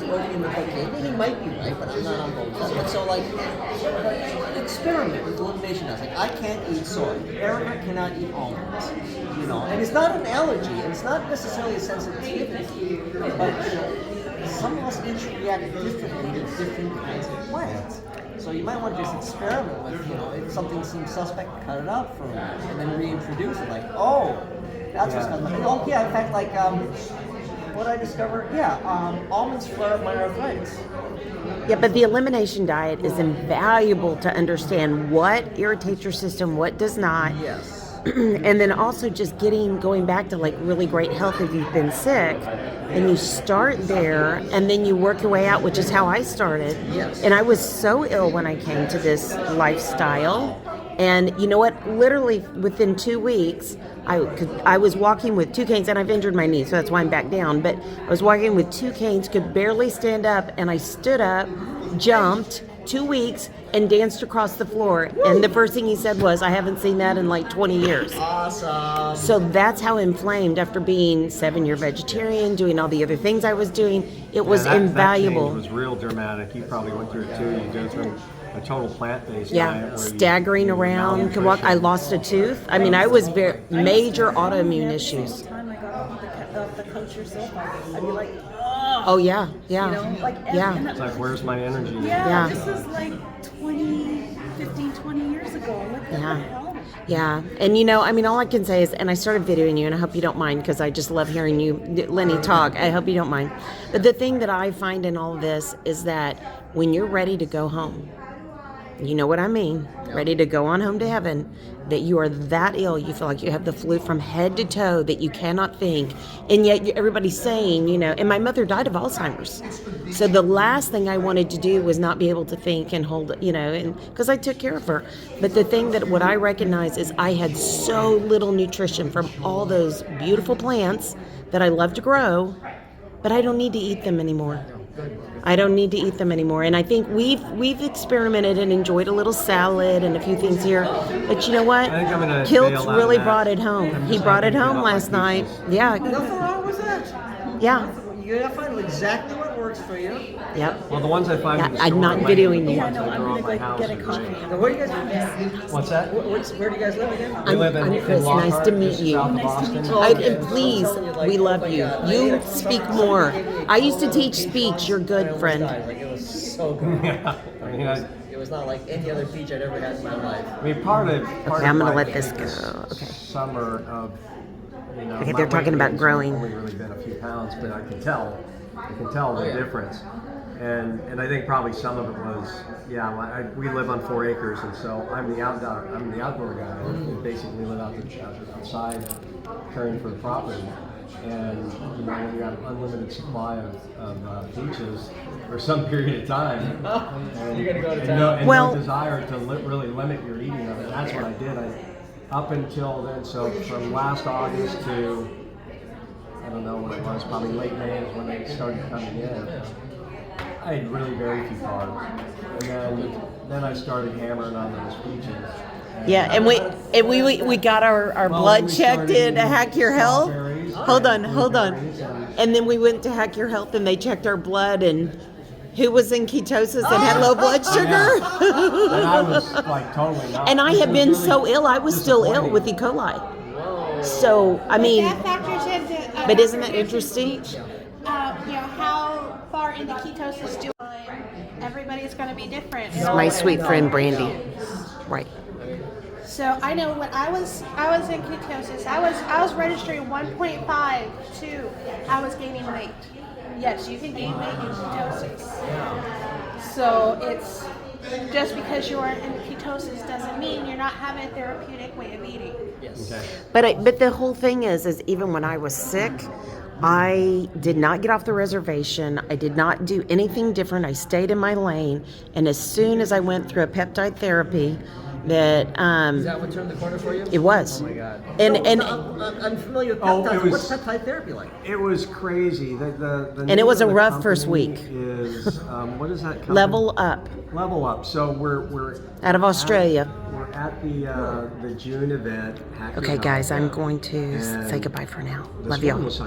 working in the cocaine, and he might be right, but I'm not on board with that. But so like, experiment with elimination diets. Like I can't eat soy. Erica cannot eat almonds. You know, and it's not an allergy, and it's not necessarily a sensitivity, but some of us each react differently to different kinds of plants. So you might want to just experiment with, you know, if something seems suspect, cut it out for a minute, and then reintroduce it. Like, oh, that's what's going on. Oh, yeah, in fact, like, what I discovered, almonds flare up my arthritis. Yeah, but the elimination diet is invaluable to understand what irritates your system, what does not. Yes. And then also just going back to like really great health if you've been sick, and you start there and then you work your way out, which is how I started. Yes. And I was so ill when I came to this lifestyle. And you know what? Literally within 2 weeks, I was walking with 2 canes, and I've injured my knee, so that's why I'm back down. But I was walking with 2 canes, could barely stand up, and I stood up, jumped, 2 weeks, and danced across the floor. Woo! And the first thing he said was, "I haven't seen that in like 20 years." Awesome. So that's how inflamed, after being 7-year vegetarian, doing all the other things I was doing, it was invaluable. That change was real dramatic. You probably went through it too. You go through a total plant-based diet. Where staggering around, could walk. I lost a tooth. I mean, I was very major autoimmune issues. Time I got off the kosher sulfite, I'd be like, oh yeah, you know, like, It's like, where's my energy? Yeah, this is like 20 years ago. What the hell? Yeah, and you know, I mean, all I can say is, and I started videoing you, and I hope you don't mind, because I just love hearing you, Lenny, talk. I hope you don't mind. But the thing that I find in all of this is that when you're ready to go home, you know what I mean, ready to go on home to heaven, that you are that ill, you feel like you have the flu from head to toe, that you cannot think, and yet everybody's saying, you know, and my mother died of Alzheimer's. So the last thing I wanted to do was not be able to think and hold, you know, and because I took care of her. But the thing that what I recognize is I had so little nutrition from all those beautiful plants that I love to grow, but I don't need to eat them anymore. I don't need to eat them anymore. And I think we've experimented and enjoyed a little salad and a few things here. But you know what? I think I'm gonna Kilt's really brought it home. He brought it home last night. Yeah. Nothing wrong with that. Yeah. You gotta find exactly what works for you. Yep. Well, the ones I find in the I'm store not might videoing be you. the ones Yeah, no, that I'm grow gonna at my go house get a or coffee. something. Now, where do you guys What's that? where do you guys live again? We live I'm in Kris. Lockhart, Nice to meet just you. south of Nice to Boston. meet you. And please, we love you. You speak more. I used to teach speech. You're good, friend. Like, it was so good. Yeah. I mean, It was not like any other beach I'd ever had in my life. I mean, part of I'm gonna my let this go. Okay. summer of, you know, Okay, my they're talking weight about gain's growing. only really been a few pounds, but I can tell the yeah. difference. And I think probably some of it was, we live on 4 acres, and so I'm the outdoor guy. I basically live outside, caring for the property. And you know, when you have an unlimited supply of beaches for some period of time, and, You're gonna go to town. no desire to really limit your eating of it. That's what I did. Up until then, so from last August to, I don't know when it was, probably late May is when they started coming in. I had really very few carbs, and then I started hammering on those beaches. Yeah, and we got our blood checked in to Hack Your Health. Hold on. And then we went to Hack Your Health, and they checked our blood, and who was in ketosis and had low blood sugar. And I was like totally not. And I had been so ill, I was still ill with E. coli. So, I mean, That factors into. but isn't that interesting? You know how far into ketosis do I? Everybody's going to be different. My sweet friend Brandy. Right. So I know when I was in ketosis, I was registering 1.5 to I was gaining weight. Yes, you can gain weight in ketosis. So it's just because you're in ketosis doesn't mean you're not having a therapeutic way of eating. Yes. Okay. But the whole thing is even when I was sick, I did not get off the reservation. I did not do anything different. I stayed in my lane. And as soon as I went through a peptide therapy, Is that what turned the corner for you? it was. Oh my God. And I'm familiar with Oh, peptides. it was- What's peptide therapy like? It was crazy. The And name it was of a the rough first company week. Is what is that company? Level Up Level Up. So we're out of Australia. We're at the June event. Hack Your Okay, Health. guys, I'm going to And say goodbye for now. this Love one y'all. was like